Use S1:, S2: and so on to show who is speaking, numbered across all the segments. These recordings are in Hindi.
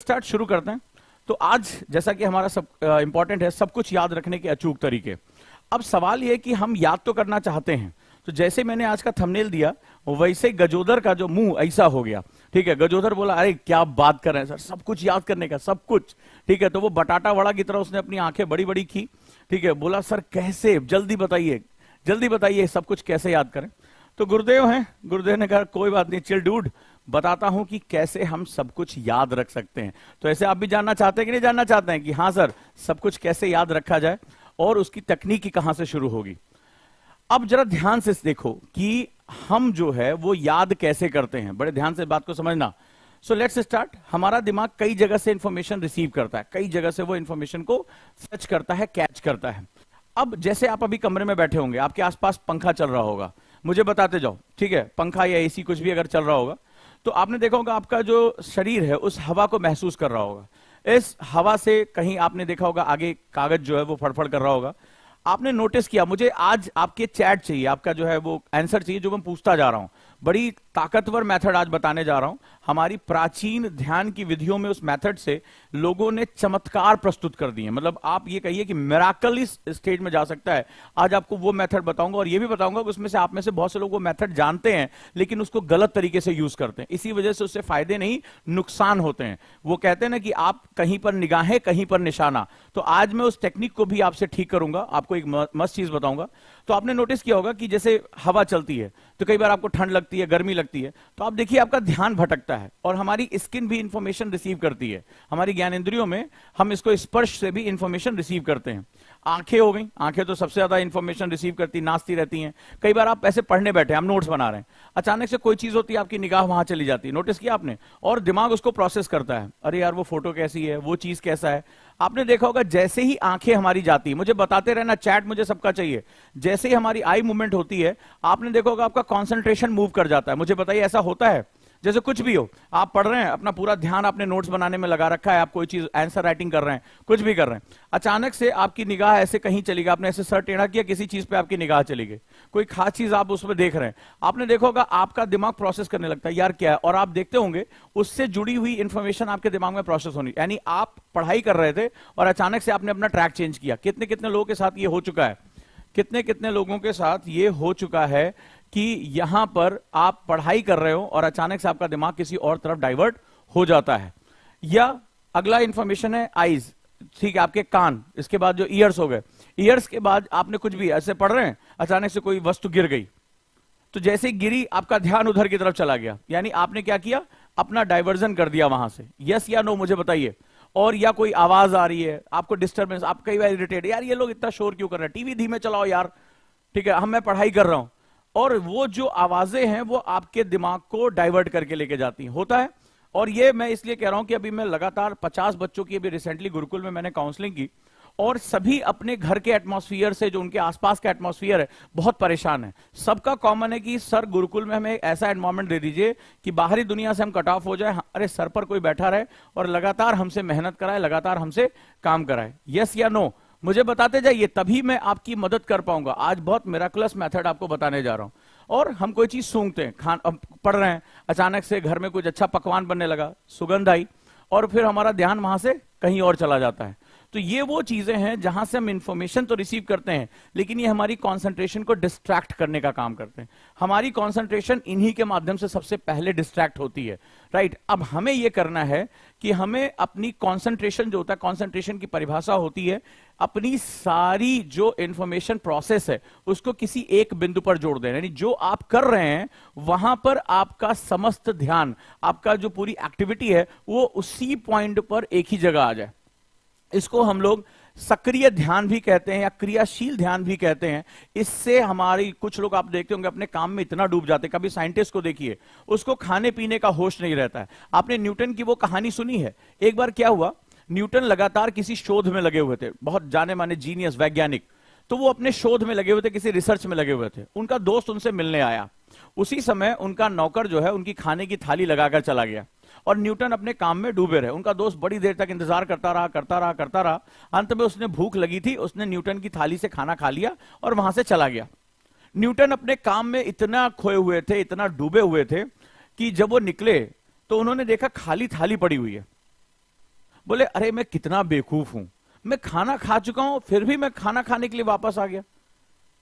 S1: स्टार्ट शुरू करते हैं। तो आज जैसा कि हमारा सब इंपॉर्टेंट है सब कुछ याद रखने के अचूक तरीके। अब सवाल यह कि हम याद तो करना चाहते हैं, तो जैसे मैंने आज का थंबनेल दिया वैसे गजोदर का जो मुंह ऐसा हो गया। ठीक है, गजोदर बोला अरे क्या बात कर रहे हैं सर, सब कुछ याद करने का, सब कुछ। ठीक है, तो वो बटाटा वड़ा की तरह उसने अपनी आंखें बड़ी बड़ी की। ठीक है, बोला सर कैसे, जल्दी बताइए जल्दी बताइए सब कुछ कैसे याद करें। तो गुरुदेव हैं, गुरुदेव ने कहा कोई बात नहीं, चिल डूड, बताता हूं कि कैसे हम सब कुछ याद रख सकते हैं। तो ऐसे आप भी जानना चाहते हैं कि नहीं जानना चाहते हैं कि हाँ सर सब कुछ कैसे याद रखा जाए और उसकी तकनीक कहां से शुरू होगी। अब जरा ध्यान से देखो कि हम जो है वो याद कैसे करते हैं, बड़े ध्यान से बात को समझना। So let's start. हमारा दिमाग कई जगह से इंफॉर्मेशन रिसीव करता है, कई जगह से वो इंफॉर्मेशन को फच करता है, कैच करता है। अब जैसे आप अभी कमरे में बैठे होंगे, आपके आसपास पंखा चल रहा होगा, मुझे बताते जाओ। ठीक है, पंखा या एसी कुछ भी अगर चल रहा होगा तो आपने देखा होगा आपका जो शरीर है उस हवा को महसूस कर रहा होगा। इस हवा से कहीं आपने देखा होगा आगे कागज जो है वो फड़फड़ कर रहा होगा। आपने नोटिस किया, मुझे आज आपके चैट चाहिए, आपका जो है वो आंसर चाहिए जो मैं पूछता जा रहा हूं। बड़ी ताकतवर मेथड आज बताने जा रहा हूं। हमारी प्राचीन ध्यान की विधियों में उस मेथड से लोगों ने चमत्कार प्रस्तुत कर दिए। मतलब आप ये कहिए कि मिराकल इस स्टेज में जा सकता है। आज आपको वो मेथड बताऊंगा और ये भी बताऊंगा कि उसमें से आप में से बहुत से लोग वो मेथड जानते हैं लेकिन उसको गलत तरीके से यूज करते हैं। इसी वजह से उससे फायदे नहीं नुकसान होते हैं। वो कहते हैं ना कि आप कहीं पर निगाहें कहीं पर निशाना। तो आज मैं उस टेक्निक को भी आपसे ठीक करूंगा, आपको एक मस्त चीज बताऊंगा। तो आपने नोटिस किया होगा कि जैसे हवा चलती है तो कई बार आपको ठंड लगती है, गर्मी लगती है, तो आप देखिए आपका ध्यान भटकता है और हमारी स्किन भी इंफॉर्मेशन रिसीव करती है। हमारी ज्ञानेंद्रियों में हम इसको स्पर्श से भी इंफॉर्मेशन रिसीव करते हैं। आंखें हो गई, आंखें तो सबसे ज्यादा इंफॉर्मेशन रिसीव करती, नाचती रहती हैं। कई बार आप ऐसे पढ़ने बैठे, हम नोट्स बना रहे हैं, अचानक से कोई चीज होती है, आपकी निगाह वहां चली जाती है, नोटिस किया आपने, और दिमाग उसको प्रोसेस करता है, अरे यार वो फोटो कैसी है, वो चीज कैसा है। आपने देखा होगा जैसे ही आंखें हमारी जाती है, मुझे बताते रहना चैट मुझे सबका चाहिए, जैसे ही हमारी आई मूवमेंट होती है आपने देखा होगा आपका कंसंट्रेशन मूव कर जाता है। मुझे बताइए ऐसा होता है? जैसे कुछ भी हो, आप पढ़ रहे हैं, अपना पूरा ध्यान आपने नोट्स बनाने में लगा रखा है, आप कोई चीज आंसर राइटिंग कर रहे हैं, कुछ भी कर रहे हैं, अचानक से आपकी निगाह ऐसे कहीं चली गई, आपने ऐसे सर टेढ़ा किया, किसी चीज पे आपकी निगाह चली गई, कोई खास चीज आप उसमें देख रहे हैं, आपने देखा होगा आपका दिमाग प्रोसेस करने लगता है यार क्या है, और आप देखते होंगे उससे जुड़ी हुई इंफॉर्मेशन आपके दिमाग में प्रोसेस होनी। यानी आप पढ़ाई कर रहे थे और अचानक से आपने अपना ट्रैक चेंज किया। कितने कितने लोगों के साथ ये हो चुका है, कितने कितने लोगों के साथ ये हो चुका है कि यहां पर आप पढ़ाई कर रहे हो और अचानक से आपका दिमाग किसी और तरफ डाइवर्ट हो जाता है। या अगला इंफॉर्मेशन है आईज, ठीक है, आपके कान, इसके बाद जो ईयर्स हो गए, ईयर्स के बाद आपने कुछ भी ऐसे पढ़ रहे हैं, अचानक से कोई वस्तु गिर गई, तो जैसे गिरी आपका ध्यान उधर की तरफ चला गया, यानी आपने क्या किया, अपना डाइवर्जन कर दिया वहां से। यस या नो मुझे बताइए। और या कोई आवाज आ रही है, आपको डिस्टर्बेंस, आप कई बार इरिटेट, यार ये लोग इतना शोर क्यों कर रहे हैं, टीवी धीमे चलाओ यार, ठीक है, मैं पढ़ाई कर रहा हूं। और वो जो आवाजें हैं वो आपके दिमाग को डाइवर्ट करके लेके जाती हैं, होता है। और ये मैं इसलिए कह रहा हूं कि अभी मैं लगातार 50 बच्चों की अभी रिसेंटली गुरुकुल में मैंने काउंसलिंग की, और सभी अपने घर के एटमॉस्फेयर से, जो उनके आसपास का एटमॉस्फेयर है, बहुत परेशान है। सबका कॉमन है कि सर गुरुकुल में हमें ऐसा एनवायरमेंट दे दीजिए कि बाहरी दुनिया से हम कट ऑफ हो जाए, अरे सर पर कोई बैठा रहे और लगातार हमसे मेहनत कराए, लगातार हमसे काम कराए। यस या नो मुझे बताते जाइए, तभी मैं आपकी मदद कर पाऊंगा। आज बहुत मिराकुलस मेथड आपको बताने जा रहा हूं। और हम कोई चीज सूंघते हैं, पढ़ रहे हैं, अचानक से घर में कुछ अच्छा पकवान बनने लगा, सुगंध आई, और फिर हमारा ध्यान वहां से कहीं और चला जाता है। तो ये वो चीजें हैं जहां से हम इंफॉर्मेशन तो रिसीव करते हैं लेकिन ये हमारी कंसंट्रेशन को डिस्ट्रैक्ट करने का काम करते हैं। हमारी कंसंट्रेशन इन्हीं के माध्यम से सबसे पहले डिस्ट्रैक्ट होती है, राइट। अब हमें ये करना है कि हमें अपनी कंसंट्रेशन जो होता है, कंसंट्रेशन की परिभाषा होती है अपनी सारी जो इंफॉर्मेशन प्रोसेस है उसको किसी एक बिंदु पर जोड़ देना। यानी जो आप कर रहे हैं वहां पर आपका समस्त ध्यान, आपका जो पूरी एक्टिविटी है वो उसी पॉइंट पर एक ही जगह आ जाए। इसको हम लोग सक्रिय ध्यान भी कहते हैं या क्रियाशील ध्यान भी कहते हैं। इससे हमारी, कुछ लोग आप देखते होंगे अपने काम में इतना डूब जाते हैं, कभी साइंटिस्ट को देखिए उसको खाने पीने का होश नहीं रहता है। आपने न्यूटन की वो कहानी सुनी है? एक बार क्या हुआ, न्यूटन लगातार किसी शोध में लगे हुए थे, बहुत जाने माने जीनियस वैज्ञानिक, तो वो अपने शोध में लगे हुए थे, किसी रिसर्च में लगे हुए थे। उनका दोस्त उनसे मिलने आया, उसी समय उनका नौकर जो है उनकी खाने की थाली लगाकर चला गया और न्यूटन अपने काम में डूबे रहे। उनका दोस्त बड़ी देर तक इंतजार करता रहा। अंत में उसने भूख लगी थी, उसने न्यूटन की थाली से खाना खा लिया और वहां से चला गया। न्यूटन अपने काम में इतना खोए हुए थे, इतना डूबे हुए थे कि जब वो निकले तो उन्होंने देखा खाली थाली पड़ी हुई है। बोले अरे मैं कितना बेवकूफ हूं, मैं खाना खा चुका हूं फिर भी मैं खाना खाने के लिए वापस आ गया।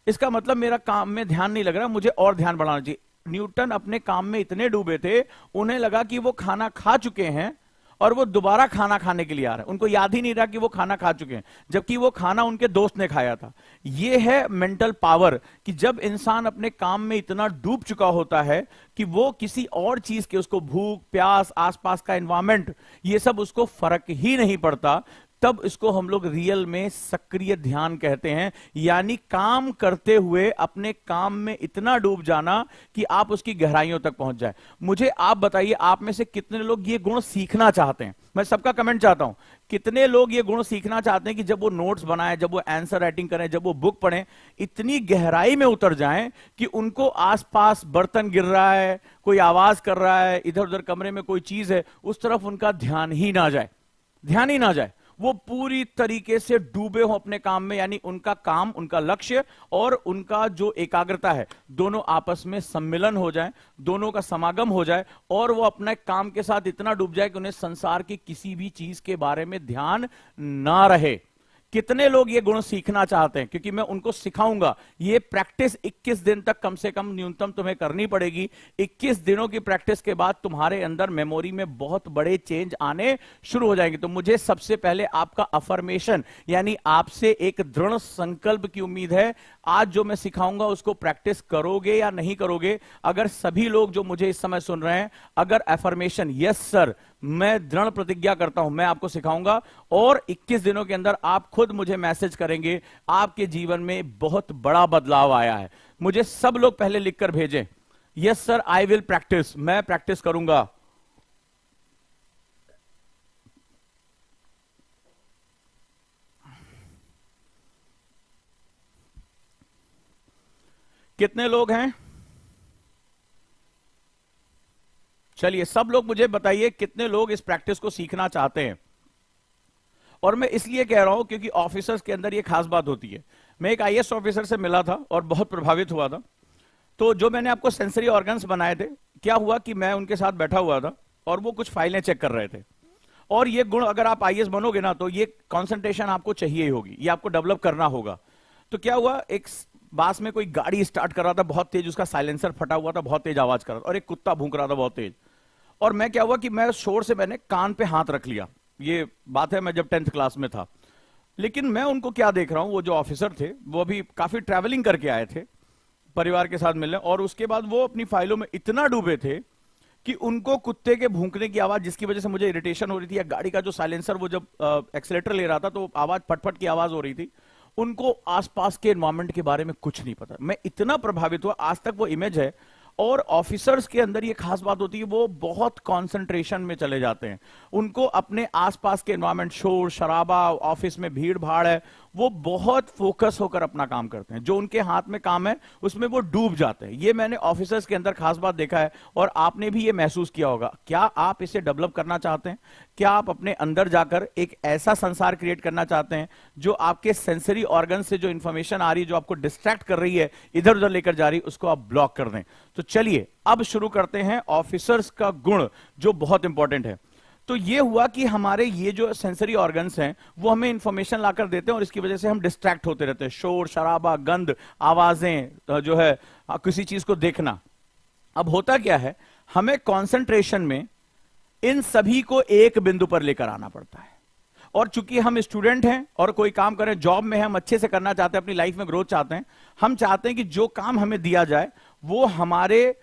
S1: इसका मतलब मेरा काम में ध्यान नहीं लग रहा, मुझे और ध्यान बढ़ाना चाहिए। न्यूटन अपने काम में इतने डूबे थे, उन्हें लगा कि वो खाना खा चुके हैं और वो दोबारा खाना खाने के लिए आ रहे हैं। उनको याद ही नहीं रहा कि वो खाना खा चुके हैं, जबकि वो खाना उनके दोस्त ने खाया था। ये है मेंटल पावर, कि जब इंसान अपने काम में इतना डूब चुका होता है कि वो किसी और चीज के, उसको भूख प्यास, आसपास का एनवायरमेंट, ये सब उसको फर्क ही नहीं पड़ता, तब इसको हम लोग रियल में सक्रिय ध्यान कहते हैं। यानी काम करते हुए अपने काम में इतना डूब जाना कि आप उसकी गहराइयों तक पहुंच जाए। मुझे आप बताइए, आप में से कितने लोग ये गुण सीखना चाहते हैं? मैं सबका कमेंट चाहता हूं। कितने लोग ये गुण सीखना चाहते हैं कि जब वो नोट्स बनाएं, जब वो आंसर राइटिंग करें, जब वो बुक पढ़ें, इतनी गहराई में उतर जाएं कि उनको आसपास बर्तन गिर रहा है, कोई आवाज कर रहा है, इधर उधर कमरे में कोई चीज है, उस तरफ उनका ध्यान ही ना जाए, ध्यान ही ना जाए। वो पूरी तरीके से डूबे हो अपने काम में, यानी उनका काम, उनका लक्ष्य और उनका जो एकाग्रता है, दोनों आपस में सम्मिलन हो जाए, दोनों का समागम हो जाए और वो अपने काम के साथ इतना डूब जाए कि उन्हें संसार की किसी भी चीज के बारे में ध्यान ना रहे। कितने लोग ये गुण सीखना चाहते हैं? क्योंकि मैं उनको सिखाऊंगा। ये प्रैक्टिस 21 दिन तक कम से कम न्यूनतम तुम्हें करनी पड़ेगी। 21 दिनों की प्रैक्टिस के बाद तुम्हारे अंदर मेमोरी में बहुत बड़े चेंज आने शुरू हो जाएंगे। तो मुझे सबसे पहले आपका अफर्मेशन, यानी आपसे एक दृढ़ संकल्प की उम्मीद है। आज जो मैं सिखाऊंगा उसको प्रैक्टिस करोगे या नहीं करोगे? अगर सभी लोग जो मुझे इस समय सुन रहे हैं, अगर अफर्मेशन यस सर, मैं दृढ़ प्रतिज्ञा करता हूं, मैं आपको सिखाऊंगा और 21 दिनों के अंदर आप खुद मुझे मैसेज करेंगे, आपके जीवन में बहुत बड़ा बदलाव आया है। मुझे सब लोग पहले लिखकर भेजें, yes sir I will practice, मैं प्रैक्टिस करूंगा। कितने लोग हैं? चलिए सब लोग मुझे बताइए कितने लोग इस प्रैक्टिस को सीखना चाहते हैं। और मैं इसलिए कह रहा हूं क्योंकि ऑफिसर्स के अंदर ये खास बात होती है। मैं एक आईएएस ऑफिसर से मिला था और बहुत प्रभावित हुआ था। तो जो मैंने आपको सेंसरी ऑर्गन्स बनाए थे, क्या हुआ कि मैं उनके साथ बैठा हुआ था और वो कुछ फाइलें चेक कर रहे थे। और ये गुण अगर आप आईएएस बनोगे ना, तो ये कंसंट्रेशन आपको चाहिए ही होगी, ये आपको डेवलप करना होगा। तो क्या हुआ, एक बास में कोई गाड़ी स्टार्ट कर रहा था बहुत तेज, उसका साइलेंसर फटा हुआ था, बहुत तेज आवाज कर रहा था, और एक कुत्ता भूंक रहा था बहुत तेज। और मैं क्या हुआ कि मैं शोर से मैंने कान पे हाथ रख लिया। ये बात है मैं जब 10th क्लास में था। लेकिन मैं उनको क्या देख रहा हूं, वो जो ऑफिसर थे वो अभी काफी ट्रैवलिंग करके आए थे परिवार के साथ मिलने, और उसके बाद वो अपनी फाइलों में इतना डूबे थे कि उनको कुत्ते के भूंकने की आवाज, जिसकी वजह से मुझे इरिटेशन हो रही थी, या गाड़ी का जो साइलेंसर वो जब एक्सीलेटर ले रहा था तो आवाज फटफट की आवाज हो रही थी, उनको आसपास के एनवायरमेंट के बारे में कुछ नहीं पता। मैं इतना प्रभावित हुआ, आज तक वो इमेज है। और ऑफिसर्स के अंदर ये खास बात होती है, वो बहुत कंसंट्रेशन में चले जाते हैं। उनको अपने आसपास के एनवायरमेंट, शोर शराबा, ऑफिस में भीड़ भाड़ है, वो बहुत फोकस होकर अपना काम करते हैं। जो उनके हाथ में काम है उसमें वो डूब जाते हैं। ये मैंने ऑफिसर्स के अंदर खास बात देखा है और आपने भी ये महसूस किया होगा। क्या आप इसे डेवलप करना चाहते हैं? क्या आप अपने अंदर जाकर एक ऐसा संसार क्रिएट करना चाहते हैं जो आपके सेंसरी ऑर्गन से जो इंफॉर्मेशन आ रही है, जो आपको डिस्ट्रैक्ट कर रही है, इधर उधर लेकर जा रही है, उसको आप ब्लॉक कर दें? तो चलिए अब शुरू करते हैं ऑफिसर्स का गुण जो बहुत इंपॉर्टेंट है। तो ये हुआ कि हमारे ये जो सेंसरी ऑर्गन्स हैं वो हमें इंफॉर्मेशन लाकर देते हैं और इसकी वजह से हम डिस्ट्रैक्ट होते रहते हैं। शोर शराबा, गंध, आवाजें, जो है किसी चीज को देखना। अब होता क्या है, हमें कंसंट्रेशन में इन सभी को एक बिंदु पर लेकर आना पड़ता है। और चूंकि हम स्टूडेंट हैं और कोई काम करें, जॉब में हम अच्छे से करना चाहते हैं, अपनी लाइफ में ग्रोथ चाहते हैं, हम चाहते हैं कि जो काम हमें दिया जाए वो हमारे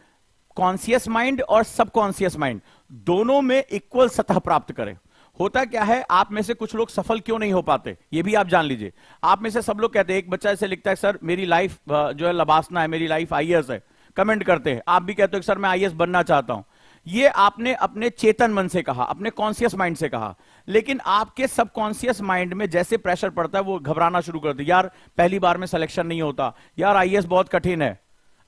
S1: कॉन्शियस माइंड और सबकॉन्शियस माइंड दोनों में इक्वल सतह प्राप्त करे। होता क्या है, आप में से कुछ लोग सफल क्यों नहीं हो पाते, ये भी आप जान लीजिए। आप में से सब लोग कहते हैं, एक बच्चा ऐसे लिखता है, सर मेरी लाइफ जो है लबासना है, मेरी लाइफ आईएएस है, कमेंट करते हैं। आप भी कहते हो कि सर मैं आईएएस बनना चाहता हूं। ये आपने अपने चेतन मन से कहा, अपने कॉन्शियस माइंड से कहा। लेकिन आपके सबकॉन्शियस माइंड में जैसे प्रेशर पड़ता है, वो घबराना शुरू कर दे, यार पहली बार में सिलेक्शन नहीं होता, यार आईएएस बहुत कठिन है।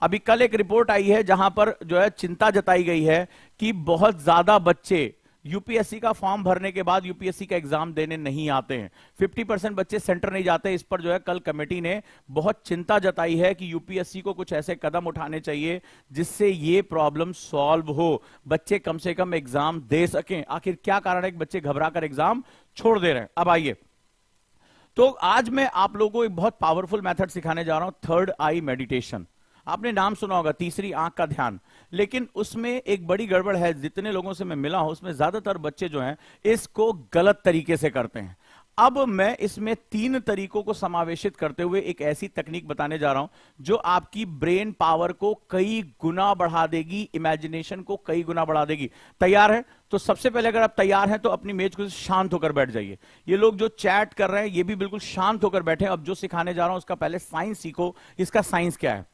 S1: अभी कल एक रिपोर्ट आई है जहां पर जो है चिंता जताई गई है कि बहुत ज्यादा बच्चे यूपीएससी का फॉर्म भरने के बाद यूपीएससी का एग्जाम देने नहीं आते हैं। 50% बच्चे सेंटर नहीं जाते। इस पर जो है कल कमेटी ने बहुत चिंता जताई है कि यूपीएससी को कुछ ऐसे कदम उठाने चाहिए जिससे ये प्रॉब्लम सॉल्व हो, बच्चे कम से कम एग्जाम दे सकें। आखिर क्या कारण है कि बच्चे घबरा कर एग्जाम छोड़ दे रहे हैं? अब आइए, तो आज मैं आप लोगों को एक बहुत पावरफुल मेथड सिखाने जा रहा हूं, थर्ड आई मेडिटेशन। आपने नाम सुना होगा, तीसरी आंख का ध्यान, लेकिन उसमें एक बड़ी गड़बड़ है। जितने लोगों से मैं मिला हूं उसमें ज्यादातर बच्चे जो हैं इसको गलत तरीके से करते हैं। अब मैं इसमें 3 तरीकों को समावेशित करते हुए एक ऐसी तकनीक बताने जा रहा हूं जो आपकी ब्रेन पावर को कई गुना बढ़ा देगी, इमेजिनेशन को कई गुना बढ़ा देगी। तैयार है? तो सबसे पहले अगर आप तैयार हैं तो अपनी मेज को शांत होकर बैठ जाइए। ये लोग जो चैट कर रहे हैं ये भी बिल्कुल शांत होकर बैठे। अब जो सिखाने जा रहा हूं उसका पहले साइंस सीखो। इसका साइंस क्या है?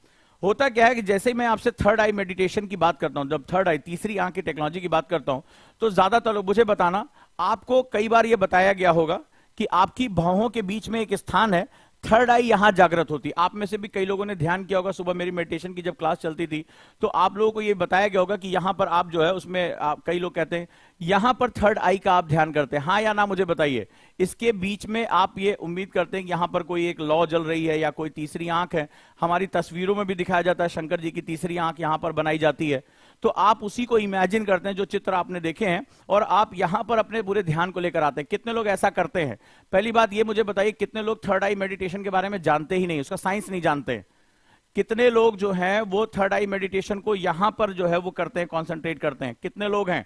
S1: होता क्या है कि जैसे ही मैं आपसे थर्ड आई मेडिटेशन की बात करता हूं, जब थर्ड आई, तीसरी आंख की टेक्नोलॉजी की बात करता हूं, तो ज्यादातर लोग मुझे बताना, आपको कई बार यह बताया गया होगा कि आपकी भौहों के बीच में एक स्थान है, थर्ड आई यहां जागृत होती। आप में से भी कई लोगों ने ध्यान किया होगा, सुबह मेरी मेडिटेशन की जब क्लास चलती थी तो आप लोगों को यह बताया गया होगा कि यहां पर आप जो है उसमें कई लोग कहते हैं यहां पर थर्ड आई का आप ध्यान करते हैं। हाँ या ना मुझे बताइए। इसके बीच में आप ये उम्मीद करते हैं कि यहां पर कोई एक लौ जल रही है या कोई तीसरी आंख है। हमारी तस्वीरों में भी दिखाया जाता है, शंकर जी की तीसरी आंख यहां पर बनाई जाती है। तो आप उसी को इमेजिन करते हैं जो चित्र आपने देखे हैं, और आप यहां पर अपने पूरे ध्यान को लेकर आते हैं। कितने लोग ऐसा करते हैं? पहली बात ये मुझे बताइए, कितने लोग थर्ड आई मेडिटेशन के बारे में जानते ही नहीं, उसका साइंस नहीं जानते? कितने लोग जो हैं वो थर्ड आई मेडिटेशन को यहां पर जो है वो करते हैं, कॉन्सेंट्रेट करते हैं? कितने लोग हैं?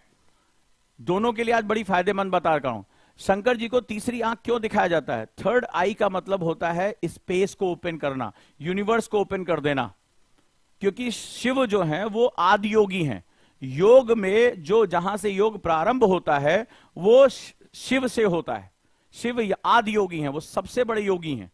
S1: दोनों के लिए आज बड़ी फायदेमंद बता रहा हूं। शंकर जी को तीसरी आंख क्यों दिखाया जाता है? थर्ड आई का मतलब होता है स्पेस को ओपन करना, यूनिवर्स को ओपन कर देना। क्योंकि शिव जो है वो आदि योगी हैं। योग में जो जहां से योग प्रारंभ होता है वो शिव से होता है। शिव आदि योगी हैं, वो सबसे बड़े योगी हैं।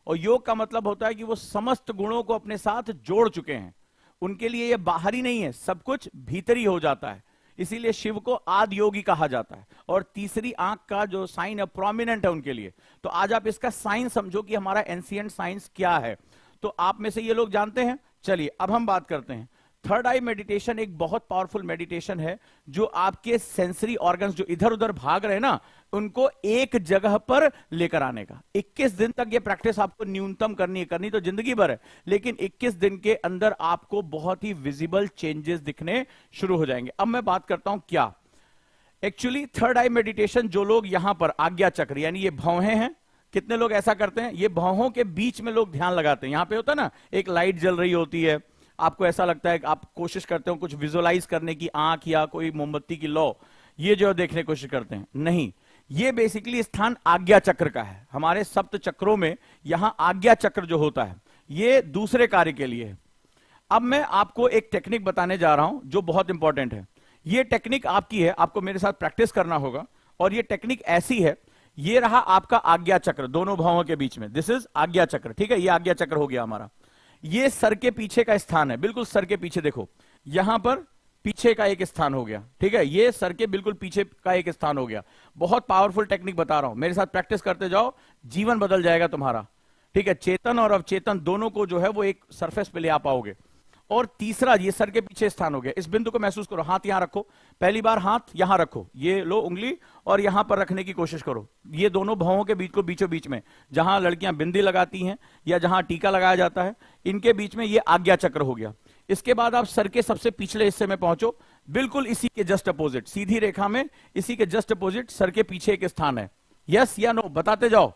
S1: और योग का मतलब होता है कि वो समस्त गुणों को अपने साथ जोड़ चुके हैं। उनके लिए ये बाहरी नहीं है, सब कुछ भीतरी हो जाता है। इसीलिए शिव को आदि योगी कहा जाता है। और तीसरी आंख का जो साइन है प्रोमिनेंट है उनके लिए। तो आज आप इसका साइंस समझो कि हमारा एंशिएंट साइंस क्या है। तो आप में से ये लोग जानते हैं। चलिए अब हम बात करते हैं। थर्ड आई मेडिटेशन एक बहुत पावरफुल मेडिटेशन है जो आपके सेंसरी ऑर्गन्स जो इधर उधर भाग रहे हैं ना, उनको एक जगह पर लेकर आने का। 21 दिन तक ये प्रैक्टिस आपको न्यूनतम करनी है। करनी तो जिंदगी भर है, लेकिन 21 दिन के अंदर आपको बहुत ही विजिबल चेंजेस दिखने शुरू हो जाएंगे। अब मैं बात करता हूं क्या एक्चुअली थर्ड आई मेडिटेशन। जो लोग यहां पर आज्ञा चक्र यानी ये भौहें हैं, कितने लोग ऐसा करते हैं? ये भौहों के बीच में लोग ध्यान लगाते हैं। यहां पे होता है ना, एक लाइट जल रही होती है, आपको ऐसा लगता है कि आप कोशिश करते हो कुछ विजुअलाइज करने की, आंख या कोई मोमबत्ती की लौ, ये जो देखने की कोशिश करते हैं। नहीं, ये बेसिकली स्थान आज्ञा चक्र का है। हमारे सप्त चक्रों में यहां आज्ञा चक्र जो होता है ये दूसरे कार्य के लिए है। अब मैं आपको एक टेक्निक बताने जा रहा हूं जो बहुत इंपॉर्टेंट है। ये टेक्निक आपकी है, आपको मेरे साथ प्रैक्टिस करना होगा। और ये टेक्निक ऐसी है, ये रहा आपका आज्ञा चक्र दोनों भौहों के बीच में, दिस इज आज्ञा चक्र। ठीक है, ये आज्ञा चक्र हो गया हमारा। ये सर के पीछे का स्थान है, बिल्कुल सर के पीछे देखो, यहां पर पीछे का एक स्थान हो गया। ठीक है, ये सर के बिल्कुल पीछे का एक स्थान हो गया। बहुत पावरफुल टेक्निक बता रहा हूं, मेरे साथ प्रैक्टिस करते जाओ, जीवन बदल जाएगा तुम्हारा। ठीक है, चेतन और अवचेतन दोनों को जो है वो एक सरफेस पे ले आ पाओगे। और तीसरा, ये सर के पीछे स्थान हो गया। इस बिंदु को महसूस करो, हाथ यहां रखो, पहली बार हाथ यहां रखो, ये लो उंगली और यहां पर रखने की कोशिश करो। ये दोनों भौहों के बीच को बीचों बीच में, जहां लड़कियां बिंदी लगाती हैं या जहां टीका लगाया जाता है, इनके बीच में ये आज्ञा चक्र हो गया। इसके बाद आप सर के सबसे पिछले हिस्से में पहुंचो, बिल्कुल इसी के जस्ट अपोजिट, सीधी रेखा में इसी के जस्ट अपोजिट सर के पीछे एक स्थान है। यस या नो बताते जाओ।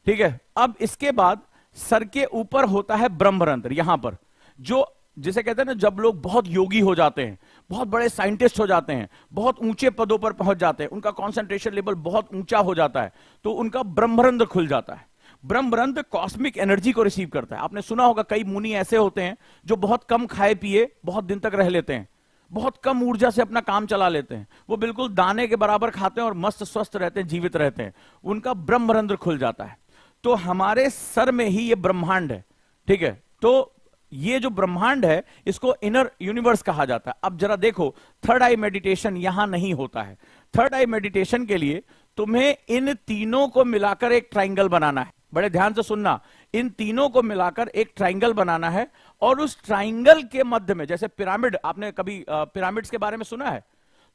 S1: ठीक है, अब इसके बाद सर के ऊपर होता है ब्रह्मरंध्र, यहां पर, जो जिसे कहते हैं ना, जब लोग बहुत योगी हो जाते हैं, बहुत बड़े साइंटिस्ट हो जाते हैं, बहुत ऊंचे पदों पर पहुंच जाते हैं, उनका कंसंट्रेशन लेवल बहुत ऊंचा हो जाता है, तो उनका ब्रह्मरंध्र खुल जाता है। ब्रह्मरंध्र कॉस्मिक एनर्जी को रिसीव करता है। आपने सुना होगा कई मुनि ऐसे होते हैं जो बहुत कम खाए पिए बहुत दिन तक रह लेते हैं, बहुत कम ऊर्जा से अपना काम चला लेते हैं, वो बिल्कुल दाने के बराबर खाते हैं और मस्त स्वस्थ रहते हैं, जीवित रहते हैं, उनका ब्रह्मरंध्र खुल जाता है। तो हमारे सर में ही ये ब्रह्मांड है। ठीक है, तो ये जो ब्रह्मांड है इसको इनर यूनिवर्स कहा जाता है। अब जरा देखो, थर्ड आई मेडिटेशन यहां नहीं होता है। थर्ड आई मेडिटेशन के लिए तुम्हें इन तीनों को मिलाकर एक ट्राइंगल बनाना है। बड़े ध्यान से सुनना, इन तीनों को मिलाकर एक ट्राइंगल बनाना है, और उस ट्राइंगल के मध्य में, जैसे पिरामिड, आपने कभी पिरामिड्स के बारे में सुना है?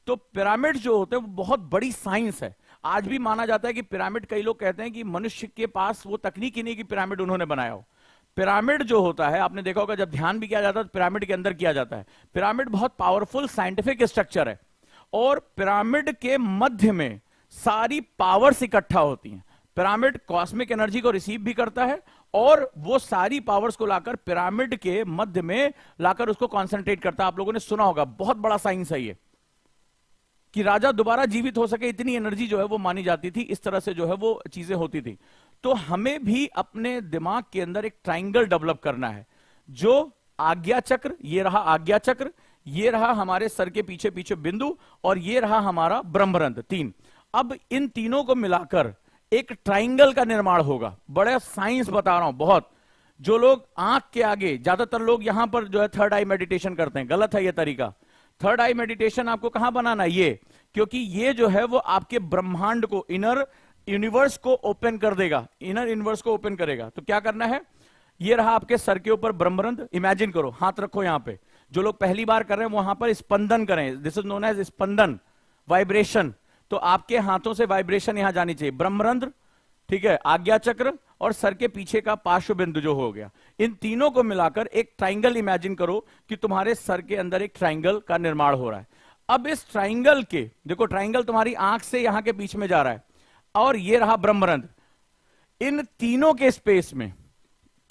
S1: तो पिरामिड जो होते हैं वो बहुत बड़ी साइंस है। आज भी माना जाता है कि पिरामिड, कई लोग कहते हैं कि मनुष्य के पास वो तकनीक ही नहीं कि पिरामिड उन्होंने बनाया हो। पिरामिड जो होता है, आपने देखा होगा जब ध्यान भी किया जाता है तो पिरामिड के अंदर किया जाता है। पिरामिड बहुत पावरफुल साइंटिफिक स्ट्रक्चर है, और पिरामिड के मध्य में सारी पावर्स इकट्ठा होती हैं। पिरामिड कॉस्मिक एनर्जी को रिसीव भी करता है, और वो सारी पावर्स को लाकर पिरामिड के मध्य में लाकर उसको कॉन्सेंट्रेट करता है। आप लोगों ने सुना होगा, बहुत बड़ा साइंस है ये, कि राजा दोबारा जीवित हो सके इतनी एनर्जी जो है वो मानी जाती थी। इस तरह से जो है वो चीजें होती थी। तो हमें भी अपने दिमाग के अंदर एक ट्राइंगल डेवलप करना है, जो आज्ञा चक्र, ये रहा आज्ञा चक्र, ये रहा हमारे सर के पीछे पीछे बिंदु, और ये रहा हमारा ब्रह्मरंध्र, 3। अब इन तीनों को मिलाकर एक ट्राइंगल का निर्माण होगा। बड़ा साइंस बता रहा हूं बहुत। जो लोग आंख के आगे, ज्यादातर लोग यहां पर जो है थर्ड आई मेडिटेशन करते हैं, गलत है ये तरीका। थर्ड आई मेडिटेशन आपको कहां बनाना है? ये, क्योंकि ये जो है वो आपके ब्रह्मांड को, इनर यूनिवर्स को ओपन कर देगा, इनर यूनिवर्स को ओपन करेगा। तो क्या करना है? ये रहा आपके सर के ऊपर ब्रह्मरंध्र, इमेजिन करो, हाथ रखो यहां पे। जो लोग पहली बार कर रहे हैं वहां पर स्पंदन करें, दिस इज नोन एज स्पंदन, वाइब्रेशन। तो आपके हाथों से वाइब्रेशन यहां जानी चाहिए। ब्रह्मरंध्र, ठीक है, आज्ञा चक्र और सर के पीछे का पार्श्व बिंदु जो हो गया, इन तीनों को मिलाकर एक ट्राइंगल इमेजिन करो कि तुम्हारे सर के अंदर एक ट्राइंगल का निर्माण हो रहा है। अब इस ट्राइंगल के, देखो ट्राइंगल तुम्हारी आंख से यहां के बीच में जा रहा है, और ये रहा ब्रह्मरंध्र। इन तीनों के स्पेस में,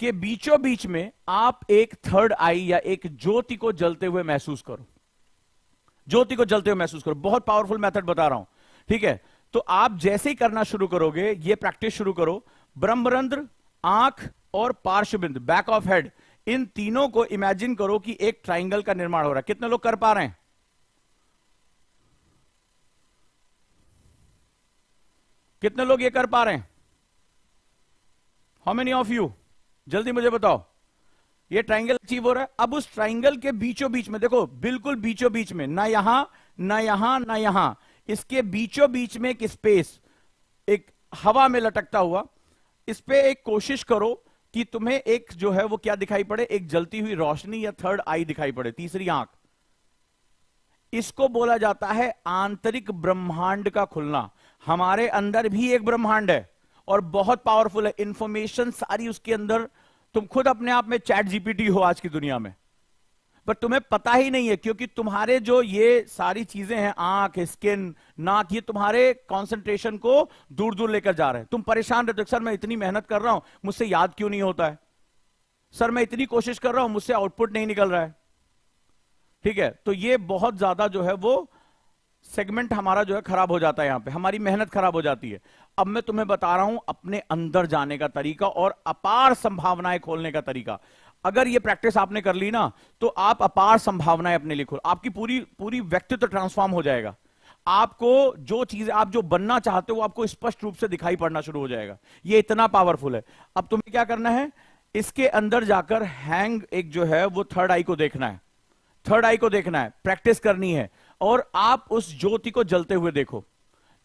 S1: के बीचों बीच में आप एक थर्ड आई या एक ज्योति को जलते हुए महसूस करो। ज्योति को जलते हुए महसूस करो। बहुत पावरफुल मेथड बता रहा हूं, ठीक है। तो आप जैसे ही करना शुरू करोगे, ये प्रैक्टिस शुरू करो, ब्रह्मरंध्र, आंख और पार्श्वबिंदु, बैक ऑफ हेड, इन तीनों को इमेजिन करो कि एक ट्राइंगल का निर्माण हो रहा है। कितने लोग कर पा रहे हैं? कितने लोग ये कर पा रहे हैं? How many of you? जल्दी मुझे बताओ। ये ट्राइंगल अचीव हो रहा है। अब उस ट्राइंगल के बीचों बीच में देखो, बिल्कुल बीचों बीच में, ना यहां ना यहां ना यहां, इसके बीचों बीच में एक स्पेस, एक हवा में लटकता हुआ, इस पे एक कोशिश करो कि तुम्हें एक जो है वो क्या दिखाई पड़े, एक जलती हुई रोशनी या थर्ड आई दिखाई पड़े, तीसरी आंख। इसको बोला जाता है आंतरिक ब्रह्मांड का खुलना। हमारे अंदर भी एक ब्रह्मांड है और बहुत पावरफुल है, इंफॉर्मेशन सारी उसके अंदर। तुम खुद अपने आप में चैट जीपीटी हो आज की दुनिया में, पर तुम्हें पता ही नहीं है, क्योंकि तुम्हारे जो ये सारी चीजें हैं, आंख, स्किन, नाक, ये तुम्हारे कंसंट्रेशन को दूर दूर लेकर जा रहे हैं। तुम परेशान रहते हो, सर मैं इतनी मेहनत कर रहा हूं, मुझसे याद क्यों नहीं होता है? सर मैं इतनी कोशिश कर रहा हूं, मुझसे आउटपुट नहीं निकल रहा है। ठीक है, तो ये बहुत ज्यादा जो है वो सेगमेंट हमारा जो है खराब हो जाता है, यहां पे हमारी मेहनत खराब हो जाती है। अब मैं तुम्हें बता रहा हूं अपने अंदर जाने का तरीका और अपार संभावनाएं खोलने का तरीका। अगर ये प्रैक्टिस आपने कर ली ना, तो आप अपार संभावनाएं अपने लिए खोल, आपकी पूरी पूरी व्यक्तित्व ट्रांसफॉर्म हो जाएगा। आपको जो चीज, आप जो बनना चाहते हो, आपको स्पष्ट रूप से दिखाई पड़ना शुरू हो जाएगा। ये इतना पावरफुल है। अब तुम्हें क्या करना है, इसके अंदर जाकर हैंग एक जो है वो थर्ड आई को देखना है, थर्ड आई को देखना है, प्रैक्टिस करनी है, और आप उस ज्योति को जलते हुए देखो।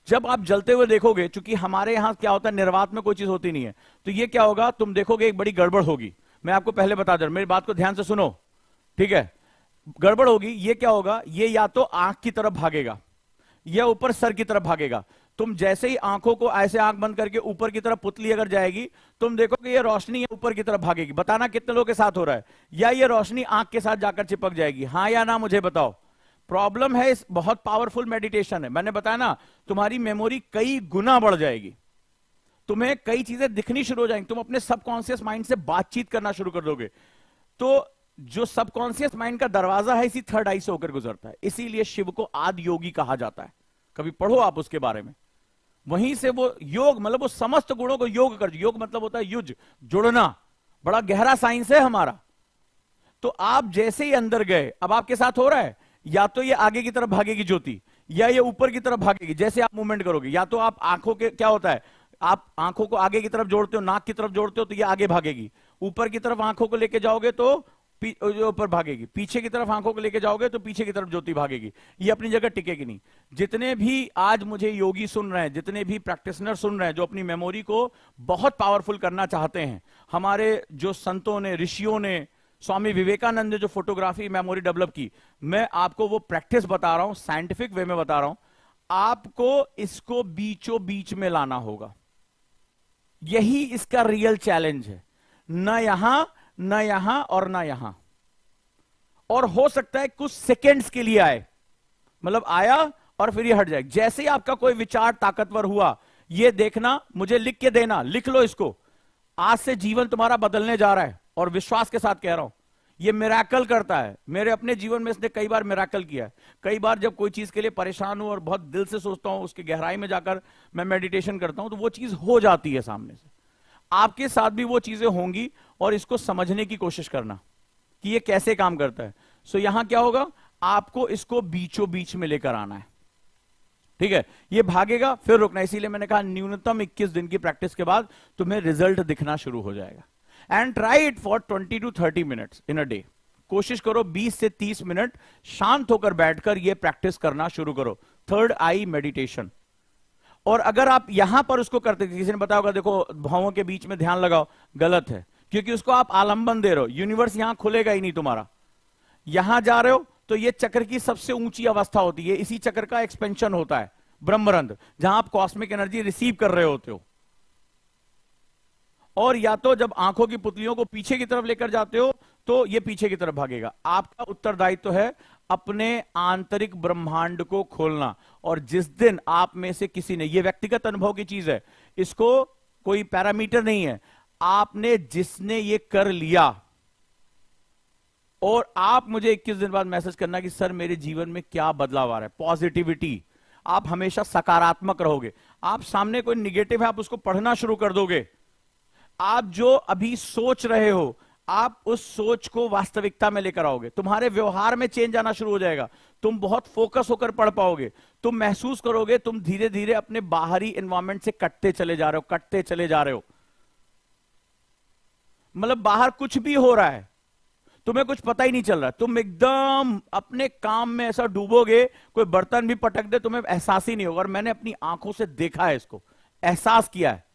S1: जब आप जलते हुए देखोगे, चूंकि हमारे यहां क्या होता है, निर्वात में कोई चीज होती नहीं है, तो ये क्या होगा, तुम देखोगे एक बड़ी गड़बड़ होगी। मैं आपको पहले बता दूं, मेरी बात को ध्यान से सुनो, ठीक है। गड़बड़ होगी, ये क्या होगा, ये या तो आंख की तरफ भागेगा या ऊपर सर की तरफ भागेगा। तुम जैसे ही आंखों को ऐसे आंख बंद करके ऊपर की तरफ पुतली अगर जाएगी, तुम देखोगे ये रोशनी ऊपर की तरफ भागेगी। बताना कितने लोगों के साथ हो रहा है, या ये रोशनी आंख के साथ जाकर चिपक जाएगी? हाँ या ना मुझे बताओ। प्रॉब्लम है, इस बहुत पावरफुल मेडिटेशन है, मैंने बताया ना, तुम्हारी मेमोरी कई गुना बढ़ जाएगी, तुम्हें कई चीजें दिखनी शुरू हो जाएंगी, तुम अपने सबकॉन्शियस माइंड से बातचीत करना शुरू कर दोगे। तो जो सबकॉन्शियस माइंड का दरवाजा है, इसी थर्ड आई से होकर गुजरता है। इसीलिए शिव को आदि योगी कहा जाता है। कभी पढ़ो आप उसके बारे में। वहीं से वो योग, मतलब वो समस्त गुणों को योग कर, योग मतलब होता है युज, जुड़ना, बड़ा गहरा साइंस है हमारा। तो आप जैसे ही अंदर गए, अब आपके साथ हो रहा है, या तो ये आगे की तरफ भागेगी ज्योति, या ये ऊपर की तरफ भागेगी। जैसे आप मूवमेंट करोगे, या तो आप आंखों के, क्या होता है, आप आंखों को आगे की तरफ जोड़ते हो, नाक की तरफ जोड़ते हो, तो ये आगे भागेगी। ऊपर की तरफ आंखों को लेके जाओगे तो ऊपर भागेगी। पीछे की तरफ आंखों को लेके जाओगे तो पीछे की तरफ ज्योति भागेगी। ये अपनी जगह टिकेगी नहीं। जितने भी आज मुझे योगी सुन रहे हैं, जितने भी प्रैक्टिशनर सुन रहे हैं, जो अपनी मेमोरी को बहुत पावरफुल करना चाहते हैं, हमारे जो संतों ने, ऋषियों ने स्वामी विवेकानंद ने जो फोटोग्राफी मेमोरी डेवलप की, मैं आपको वो प्रैक्टिस बता रहा हूं, साइंटिफिक वे में बता रहा हूं। आपको इसको बीचों बीच में लाना होगा, यही इसका रियल चैलेंज है। न यहां, न यहां और न यहां। और हो सकता है कुछ सेकेंड्स के लिए आए, मतलब आया और फिर ये हट जाए। जैसे ही आपका कोई विचार ताकतवर हुआ, ये देखना, मुझे लिख के देना, लिख लो इसको। आज से जीवन तुम्हारा बदलने जा रहा है, और विश्वास के साथ कह रहा हूं, ये मिराकल करता है। मेरे अपने जीवन में इसने कई बार मिराकल किया है। कई बार जब कोई चीज के लिए परेशान हूं और बहुत दिल से सोचता हूं, उसकी गहराई में जाकर मैं मेडिटेशन करता हूं, तो वो चीज हो जाती है सामने से। आपके साथ भी वो चीजें होंगी, और इसको समझने की कोशिश करना कि ये कैसे काम करता है। सो यहां क्या होगा, आपको इसको बीचों बीच में लेकर आना है, ठीक है। ये भागेगा फिर रुकना, इसीलिए मैंने कहा न्यूनतम 21 दिन की प्रैक्टिस के बाद तुम्हें रिजल्ट दिखना शुरू हो जाएगा। And try it for 20 to 30 minutes in a day. कोशिश करो 20 से 30 मिनट शांत होकर बैठकर ये प्रैक्टिस करना शुरू करो, थर्ड आई मेडिटेशन। और अगर आप यहां पर उसको करते, किसी ने बताया होगा देखो भावों के बीच में ध्यान लगाओ, गलत है, क्योंकि उसको आप आलंबन दे रहे हो। यूनिवर्स यहां खुलेगा ही नहीं तुम्हारा। यहां जा रहे हो तो ये चक्र की सबसे ऊंची अवस्था होती है, इसी चक्र का एक्सपेंशन होता है, ब्रह्मरंध्र, जहां आप कॉस्मिक एनर्जी रिसीव कर रहे होते हो। और या तो जब आंखों की पुतलियों को पीछे की तरफ लेकर जाते हो तो ये पीछे की तरफ भागेगा। आपका उत्तरदायित्व है अपने आंतरिक ब्रह्मांड को खोलना। और जिस दिन आप में से किसी ने, ये व्यक्तिगत अनुभव की चीज है, इसको कोई पैरामीटर नहीं है, आपने जिसने ये कर लिया, और आप मुझे 21 दिन बाद मैसेज करना कि सर मेरे जीवन में क्या बदलाव आ रहा है, पॉजिटिविटी। आप हमेशा सकारात्मक रहोगे। आप सामने कोई निगेटिव है, आप उसको पढ़ना शुरू कर दोगे। आप जो अभी सोच रहे हो, आप उस सोच को वास्तविकता में लेकर आओगे। तुम्हारे व्यवहार में चेंज आना शुरू हो जाएगा। तुम बहुत फोकस होकर पढ़ पाओगे। तुम महसूस करोगे तुम धीरे धीरे अपने बाहरी एनवायरमेंट से कटते चले जा रहे हो, कटते चले जा रहे हो। मतलब बाहर कुछ भी हो रहा है, तुम्हें कुछ पता ही नहीं चल रहा। तुम एकदम अपने काम में ऐसा डूबोगे, कोई बर्तन भी पटक दे तुम्हें एहसास ही नहीं होगा। और मैंने अपनी आंखों से देखा है, इसको एहसास किया है।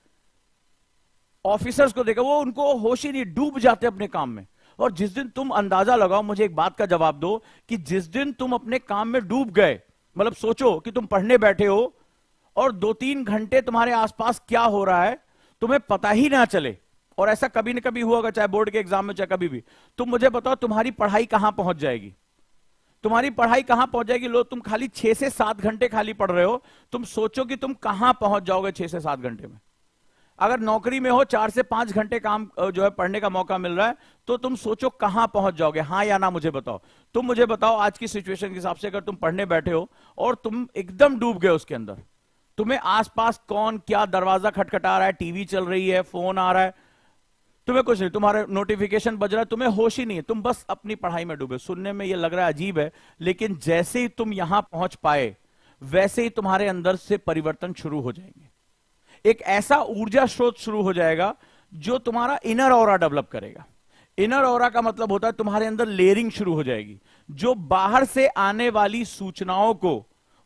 S1: ऑफिसर्स को देखा, वो उनको होश ही नहीं, डूब जाते अपने काम में। और जिस दिन तुम अंदाजा लगाओ, मुझे एक बात का जवाब दो कि जिस दिन तुम अपने काम में डूब गए, मतलब सोचो कि तुम पढ़ने बैठे हो और 2-3 घंटे तुम्हारे आसपास क्या हो रहा है तुम्हें पता ही ना चले। और ऐसा कभी न कभी हुआ होगा, चाहे बोर्ड के एग्जाम में, चाहे कभी भी। तुम मुझे बताओ तुम्हारी पढ़ाई कहां पहुंच जाएगी? तुम्हारी पढ़ाई कहां पहुंच जाएगी? लो, तुम खाली 6 से 7 घंटे खाली पढ़ रहे हो, तुम सोचो कि तुम कहां पहुंच जाओगे 6 से 7 घंटे में। अगर नौकरी में हो, 4 से 5 घंटे काम जो है पढ़ने का मौका मिल रहा है, तो तुम सोचो कहां पहुंच जाओगे। हाँ या ना मुझे बताओ। तुम मुझे बताओ आज की सिचुएशन के हिसाब से, अगर तुम पढ़ने बैठे हो और तुम एकदम डूब गए उसके अंदर, तुम्हें आसपास कौन क्या दरवाजा खटखटा रहा है, टीवी चल रही है, फोन आ रहा है, तुम्हें कुछ नहीं, तुम्हारे नोटिफिकेशन बज रहा है, तुम्हें होश ही नहीं है, तुम बस अपनी पढ़ाई में डूबे। सुनने में ये लग रहा है अजीब है, लेकिन जैसे ही तुम यहां पहुंच पाए, वैसे ही तुम्हारे अंदर से परिवर्तन शुरू हो जाएंगे। एक ऐसा ऊर्जा स्रोत शुरू हो जाएगा जो तुम्हारा इनर ऑरा डेवलप करेगा। इनर ऑरा का मतलब होता है तुम्हारे अंदर लेयरिंग शुरू हो जाएगी, जो बाहर से आने वाली सूचनाओं को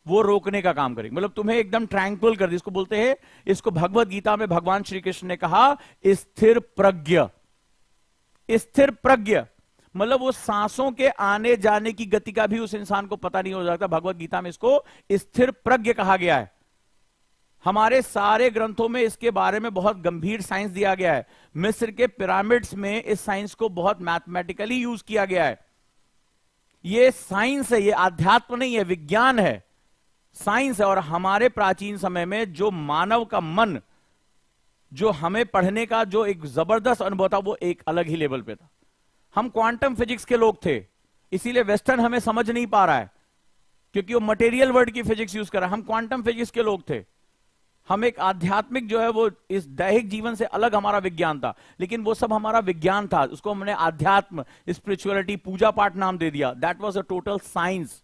S1: वो रोकने का काम करेगी। मतलब तुम्हें एकदम ट्रैंक्विल कर दी। इसको बोलते हैं, इसको भगवत गीता में भगवान श्री कृष्ण ने कहा स्थिर प्रज्ञ। स्थिर प्रज्ञ मतलब वो सांसों के आने जाने की गति का भी उस इंसान को पता नहीं हो जाता। भगवत गीता में इसको स्थिर प्रज्ञ कहा गया है। हमारे सारे ग्रंथों में इसके बारे में बहुत गंभीर साइंस दिया गया है। मिस्र के पिरामिड्स में इस साइंस को बहुत मैथमेटिकली यूज किया गया है। ये साइंस है, ये आध्यात्म नहीं है, विज्ञान है, साइंस है। और हमारे प्राचीन समय में जो मानव का मन, जो हमें पढ़ने का जो एक जबरदस्त अनुभव था, वो एक अलग ही लेवल पे था। हम क्वांटम फिजिक्स के लोग थे, इसीलिए वेस्टर्न हमें समझ नहीं पा रहा है, क्योंकि वो मटेरियल वर्ल्ड की फिजिक्स यूज कर रहा है। हम क्वांटम फिजिक्स के लोग थे। हम एक आध्यात्मिक जो है वो इस दैहिक जीवन से अलग हमारा विज्ञान था, लेकिन वो सब हमारा विज्ञान था, उसको हमने आध्यात्म, स्पिरिचुअलिटी, पूजा पाठ नाम दे दिया। That was a total science.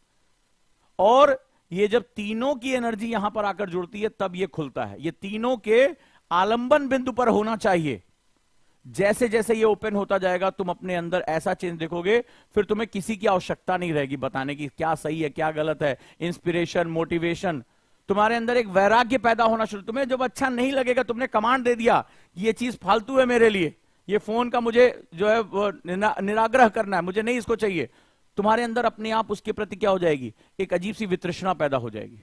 S1: और ये जब तीनों की एनर्जी यहां पर आकर जुड़ती है, तब ये खुलता है। ये तीनों के आलंबन बिंदु पर होना चाहिए। जैसे जैसे ये ओपन होता जाएगा, तुम अपने अंदर ऐसा चेंज देखोगे, फिर तुम्हें किसी की आवश्यकता नहीं रहेगी बताने की क्या सही है क्या गलत है। इंस्पिरेशन, मोटिवेशन, तुम्हारे अंदर एक वैराग्य पैदा होना शुरू। तुम्हें जब अच्छा नहीं लगेगा, तुमने कमांड दे दिया ये चीज फालतू है मेरे लिए, ये फोन का मुझे जो है वो निराग्रह करना है, मुझे नहीं इसको चाहिए, तुम्हारे अंदर अपने आप उसके प्रति क्या हो जाएगी, एक अजीब सी वितृष्णा पैदा हो जाएगी।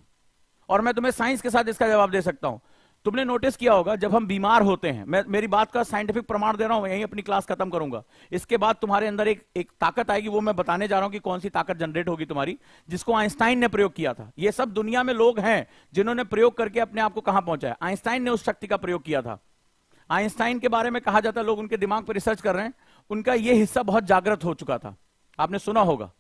S1: और मैं तुम्हें साइंस के साथ इसका जवाब दे सकता हूं। तुमने नोटिस किया होगा जब हम बीमार होते हैं, मैं मेरी बात का साइंटिफिक प्रमाण दे रहा हूं, यहीं अपनी क्लास खत्म करूंगा। इसके बाद तुम्हारे अंदर एक ताकत आएगी, वो मैं बताने जा रहा हूं कि कौन सी ताकत जनरेट होगी तुम्हारी, जिसको आइंस्टाइन ने प्रयोग किया था। ये सब दुनिया में लोग हैं जिन्होंने प्रयोग करके अपने आप को कहां पहुंचाया। आइंस्टाइन ने उस शक्ति का प्रयोग किया था। आइंस्टाइन के बारे में कहा जाता है, लोग उनके दिमाग पर रिसर्च कर रहे हैं, उनका यह हिस्सा बहुत जागृत हो चुका था, आपने सुना होगा।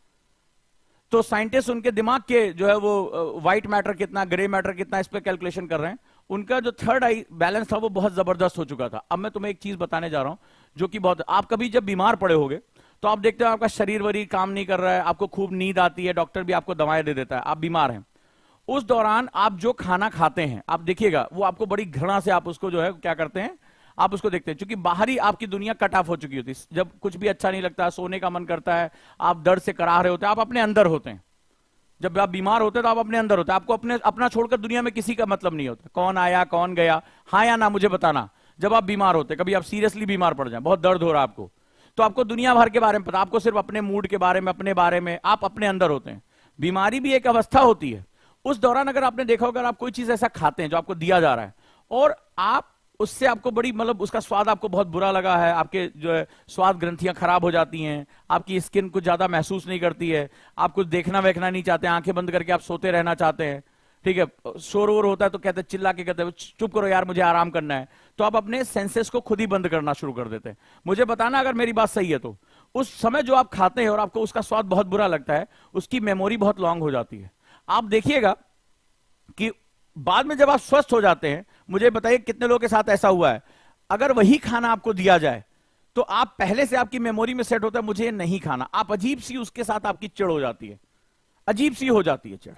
S1: तो साइंटिस्ट उनके दिमाग के जो है वो व्हाइट मैटर कितना, ग्रे मैटर कितना, इस पे कैलकुलेशन कर रहे हैं। उनका जो थर्ड आई बैलेंस था वो बहुत जबरदस्त हो चुका था। अब मैं तुम्हें एक चीज बताने जा रहा हूं जो कि बहुत, आप कभी जब बीमार पड़े होगे तो आप देखते हो आपका शरीर वरीर काम नहीं कर रहा है, आपको खूब नींद आती है, डॉक्टर भी आपको दवाएं दे देता है, आप बीमार हैं। उस दौरान आप जो खाना खाते हैं, आप देखिएगा वो आपको बड़ी घृणा से आप उसको जो है क्या करते हैं, आप उसको देखते हैं, क्योंकि बाहरी आपकी दुनिया कट ऑफ हो चुकी होती है। जब कुछ भी अच्छा नहीं लगता, सोने का मन करता है, आप दर्द से कराह रहे होते हैं, आप अपने अंदर होते हैं। जब आप बीमार होते हैं तो आप अपने अंदर होते हैं, आपको अपना छोड़कर दुनिया में किसी का मतलब नहीं होता, कौन आया कौन गया, हाँ या ना मुझे बताना। जब आप बीमार होते, कभी आप सीरियसली बीमार पड़ जाए, बहुत दर्द हो रहा है आपको, तो आपको दुनिया भर के बारे में पता, आपको सिर्फ अपने मूड के बारे में, अपने बारे में, आप अपने अंदर होते हैं। बीमारी भी एक अवस्था होती है। उस दौरान अगर आपने देखा होगा, अगर आप कोई चीज ऐसा खाते हैं जो आपको दिया जा रहा है और आप उससे आपको बड़ी मतलब उसका स्वाद आपको बहुत बुरा लगा है, आपके जो है स्वाद ग्रंथियां खराब हो जाती हैं, आपकी स्किन कुछ ज्यादा महसूस नहीं करती है, आप कुछ देखना वेखना नहीं चाहते, आंखें बंद करके आप सोते रहना चाहते हैं, ठीक है, शोर वोर होता है तो कहते चिल्ला के कहते हैं चुप करो यार मुझे आराम करना है, तो आप अपने सेंसेस को खुद ही बंद करना शुरू कर देते हैं। मुझे बताना अगर मेरी बात सही है तो उस समय जो आप खाते हैं और आपको उसका स्वाद बहुत बुरा लगता है, उसकी मेमोरी बहुत लॉन्ग हो जाती है। आप देखिएगा कि बाद में जब आप स्वस्थ हो जाते हैं, मुझे बताइए कितने लोगों के साथ ऐसा हुआ है, अगर वही खाना आपको दिया जाए तो आप पहले से आपकी मेमोरी में सेट होता है मुझे ये नहीं खाना, आप अजीब सी उसके साथ आपकी चिढ़ हो जाती है, अजीब सी हो जाती है चिढ़।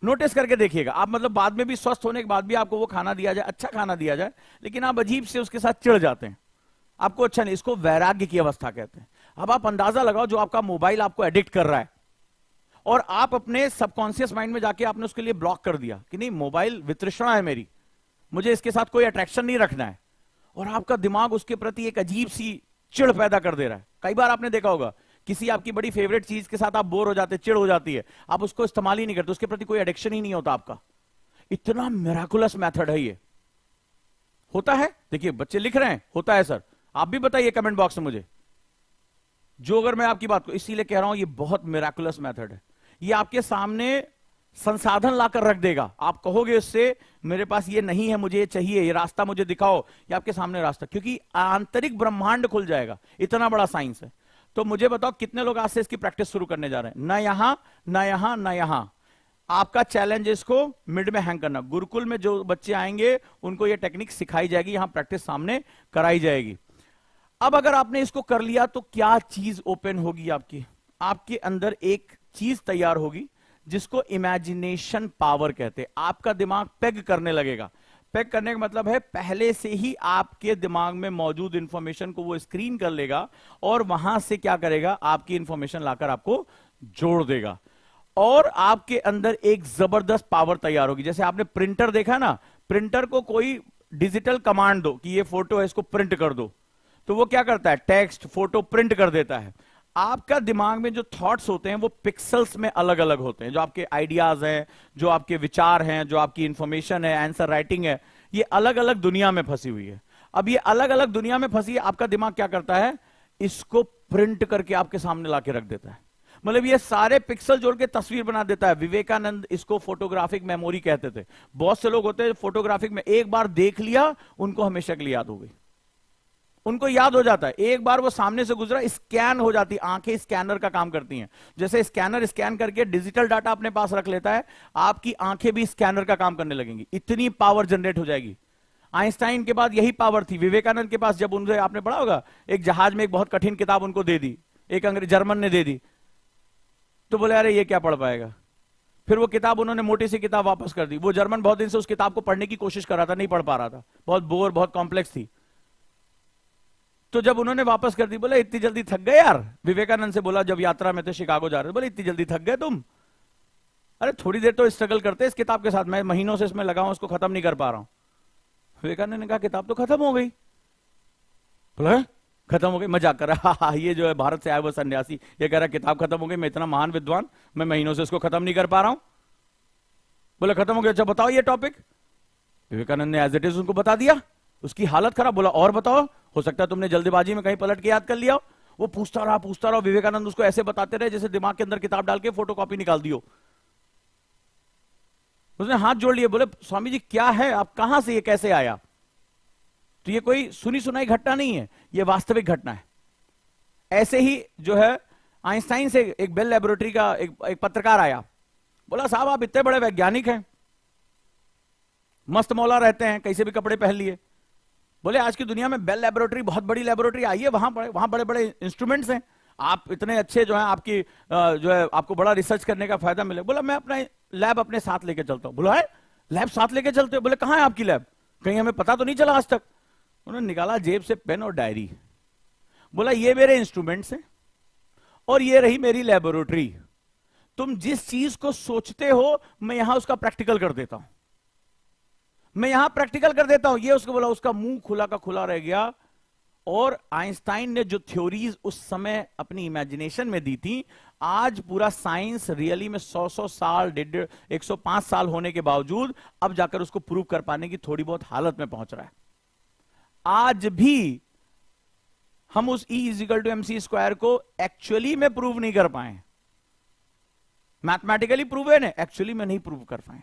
S1: नोटिस करके देखिएगा आप, मतलब बाद में भी स्वस्थ होने के बाद भी आपको वो खाना दिया जाए, अच्छा खाना दिया जाए, लेकिन आप अजीब से उसके साथ चिढ़ जाते हैं, आपको अच्छा नहीं। इसको वैराग्य की अवस्था कहते हैं। अब आप अंदाजा लगाओ, जो आपका मोबाइल आपको एडिक्ट कर रहा है और आप अपने सबकॉन्शियस माइंड में जाके आपने उसके लिए ब्लॉक कर दिया कि नहीं मोबाइल वितृष्णा है मेरी, मुझे इसके साथ कोई अट्रैक्शन नहीं रखना है, और आपका दिमाग उसके प्रति एक अजीब सी चिढ़ पैदा कर दे रहा है। कई बार आपने देखा होगा किसी आपकी बड़ी फेवरेट चीज के साथ आप बोर हो जाते, चिढ़ हो जाती है, आप उसको इस्तेमाल ही नहीं करते, उसके प्रति कोई एडिक्शन ही नहीं होता आपका। इतना मिराकुलस मेथड है ये, होता है। देखिए बच्चे लिख रहे हैं होता है सर, आप भी बताइए कमेंट बॉक्स में मुझे, जो अगर मैं आपकी बात को, इसीलिए कह रहा हूं ये बहुत मिराकुलस मेथड है। ये आपके सामने संसाधन लाकर रख देगा, आप कहोगे उससे मेरे पास ये नहीं है, मुझे ये चाहिए, ये रास्ता मुझे दिखाओ, ये आपके सामने रास्ता, क्योंकि आंतरिक ब्रह्मांड खुल जाएगा। इतना बड़ा साइंस है। तो मुझे बताओ कितने लोग आज से इसकी प्रैक्टिस शुरू करने जा रहे हैं? ना यहां ना यहां ना यहां। आपका चैलेंज इसको मिड में हैंग करना। गुरुकुल में जो बच्चे आएंगे उनको ये टेक्निक सिखाई जाएगी, यहां प्रैक्टिस सामने कराई जाएगी। अब अगर आपने इसको कर लिया तो क्या चीज ओपन होगी आपकी, आपके अंदर एक चीज तैयार होगी जिसको इमेजिनेशन पावर कहते हैं। आपका दिमाग पेग करने लगेगा। पेग करने का मतलब है पहले से ही आपके दिमाग में मौजूद इंफॉर्मेशन को वो स्क्रीन कर लेगा और वहां से क्या करेगा, आपकी इंफॉर्मेशन लाकर आपको जोड़ देगा और आपके अंदर एक जबरदस्त पावर तैयार होगी। जैसे आपने प्रिंटर देखा ना, प्रिंटर को कोई डिजिटल कमांड दो कि ये फोटो है इसको प्रिंट कर दो, तो वो क्या करता है, टेक्स्ट फोटो प्रिंट कर देता है। आपका दिमाग में जो थॉट्स होते हैं वो पिक्सल्स में अलग अलग होते हैं। जो आपके आइडियाज हैं, जो आपके विचार हैं, जो आपकी इंफॉर्मेशन है, आंसर राइटिंग है, ये अलग अलग दुनिया में फंसी हुई है। अब ये अलग अलग दुनिया में फंसी है, आपका दिमाग क्या करता है, इसको प्रिंट करके आपके सामने लाके रख देता है। मतलब ये सारे पिक्सल जोड़ के तस्वीर बना देता है। विवेकानंद इसको फोटोग्राफिक मेमोरी कहते थे। बहुत से लोग होते हैं फोटोग्राफिक में एक बार देख लिया उनको हमेशा के लिए याद हो गई, उनको याद हो जाता है। एक बार वो सामने से गुजरा, स्कैन हो जाती है, आंखें स्कैनर का काम करती हैं। जैसे स्कैनर स्कैन करके डिजिटल डाटा अपने पास रख लेता है, आपकी आंखें भी स्कैनर का काम करने लगेंगी। इतनी पावर जनरेट हो जाएगी। आइंस्टाइन के पास यही पावर थी। विवेकानंद के पास जब उनसे, आपने पढ़ा होगा, एक जहाज में एक बहुत कठिन किताब उनको दे दी, एक अंग्रेज जर्मन ने दे दी, तो बोले अरे ये क्या पढ़ पाएगा। फिर वो किताब उन्होंने मोटी सी किताब वापस कर दी। वो जर्मन बहुत दिन से उस किताब को पढ़ने की कोशिश कर रहा था, नहीं पढ़ पा रहा था, बहुत बोर, बहुत कॉम्प्लेक्स थी। तो जब उन्होंने वापस कर दी, बोला इतनी जल्दी थक गए यार। विवेकानंद से बोला जब यात्रा में थे शिकागो जा रहे थे, बोले इतनी जल्दी थक गए तुम, अरे थोड़ी देर तो स्ट्रगल करते इस किताब के साथ, मैं महीनों से इसमें लगा हूं, इसको खत्म नहीं कर पा रहा हूं। विवेकानंद ने कहा किताब तो खत्म हो गई, बोला खत्म हो गई, मजाक कर रहा है ये जो है भारत से आया हुआ सन्यासी, ये कह रहा किताब खत्म हो गई, मैं इतना महान विद्वान, मैं महीनों से इसको खत्म नहीं कर पा रहा हूं। बोला खत्म हो गया, अच्छा बताओ ये टॉपिक। विवेकानंद ने एज इट इज उनको बता दिया, उसकी हालत खराब। बोला और बताओ, हो सकता है तुमने जल्दीबाजी में कहीं पलट के याद कर लिया हो। वो पूछता रहा, विवेकानंद उसको ऐसे बताते रहे जैसे दिमाग के अंदर किताब डाल के फोटोकॉपी निकाल दियो। उसने हाथ जोड़ लिए, बोले स्वामी जी क्या है, आप कहां से, ये कैसे आया? तो ये कोई सुनी सुनाई घटना नहीं है, ये वास्तविक घटना है। ऐसे ही जो है आइंस्टाइन से एक बेल लेबोरेटरी का एक पत्रकार आया, बोला साहब आप इतने बड़े वैज्ञानिक हैं, मस्त मौला रहते हैं, कैसे भी कपड़े पहन लिए। बोले आज की दुनिया में बेल लेबोरेटरी बहुत बड़ी लेबोरेटरी आई है, वहां बड़े बड़े इंस्ट्रूमेंट्स हैं, आप इतने अच्छे जो है, आपकी जो है आपको बड़ा रिसर्च करने का फायदा मिले। बोला मैं अपना लैब अपने साथ लेके चलता हूं। बोला है लैब साथ लेके चलते हो? बोले कहां है आपकी लैब, कहीं हमें पता तो नहीं चला आज तक। उन्होंने निकाला जेब से पेन और डायरी, बोला ये मेरे इंस्ट्रूमेंट्स हैं और ये रही मेरी लेबोरेटरी, तुम जिस चीज को सोचते हो मैं यहां उसका प्रैक्टिकल कर देता हूं, मैं यहां प्रैक्टिकल कर देता हूं। ये उसको बोला, उसका मुंह खुला का खुला रह गया। और आइंस्टाइन ने जो थ्योरीज उस समय अपनी इमेजिनेशन में दी थी, आज पूरा साइंस रियली में 100 साल 105 साल होने के बावजूद अब जाकर उसको प्रूव कर पाने की थोड़ी बहुत हालत में पहुंच रहा है। आज भी हम उस E=mc² को एक्चुअली में प्रूव नहीं कर पाए, मैथमेटिकली प्रूवन है, एक्चुअली में नहीं प्रूव कर पाए।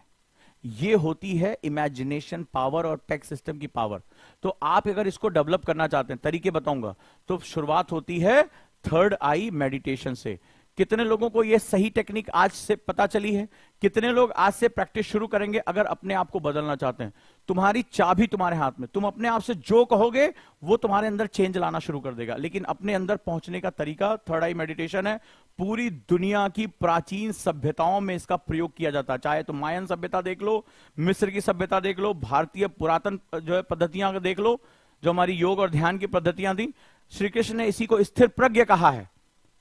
S1: ये होती है इमेजिनेशन पावर और पेग सिस्टम की पावर। तो आप अगर इसको डेवलप करना चाहते हैं, तरीके बताऊंगा, तो शुरुआत होती है थर्ड आई मेडिटेशन से। कितने लोगों को ये सही टेक्निक आज से पता चली है? कितने लोग आज से प्रैक्टिस शुरू करेंगे अगर अपने आप को बदलना चाहते हैं? तुम्हारी चाबी तुम्हारे हाथ में, तुम अपने आप से जो कहोगे वो तुम्हारे अंदर चेंज लाना शुरू कर देगा। लेकिन अपने अंदर पहुंचने का तरीका थर्ड आई मेडिटेशन है। पूरी दुनिया की प्राचीन सभ्यताओं में इसका प्रयोग किया जाता है, चाहे तुम मायन सभ्यता देख लो, मिस्र की सभ्यता देख लो, भारतीय पुरातन जो है पद्धतियां देख लो, जो हमारी योग और ध्यान की पद्धतियां थी। श्री कृष्ण ने इसी को स्थिर प्रज्ञ कहा है,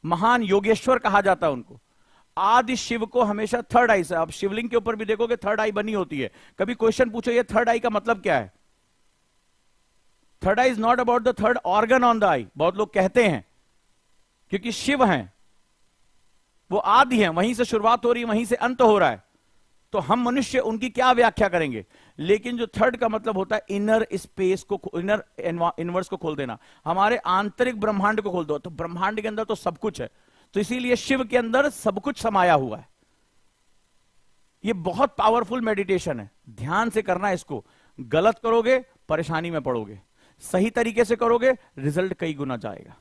S1: महान योगेश्वर कहा जाता है उनको। आदि शिव को हमेशा थर्ड आई से, आप शिवलिंग के ऊपर भी देखोगे थर्ड आई बनी होती है। कभी क्वेश्चन पूछो ये थर्ड आई का मतलब क्या है? Third eye is not about the third organ on the eye, बहुत लोग कहते हैं, क्योंकि शिव हैं, वो आदि हैं, वहीं से शुरुआत हो रही है, वहीं से अंत हो रहा है। तो हम मनुष्य उनकी क्या व्याख्या करेंगे? लेकिन जो थर्ड का मतलब होता है इनर स्पेस को, इनर इनवर्स को खोल देना, हमारे आंतरिक ब्रह्मांड को खोल दो। तो ब्रह्मांड के अंदर तो सब कुछ है, तो इसीलिए शिव के अंदर सब कुछ समाया हुआ है। ये बहुत पावरफुल मेडिटेशन है, ध्यान से करना है इसको। गलत करोगे परेशानी में पड़ोगे, सही तरीके से करोगे रिजल्ट कई गुना जाएगा।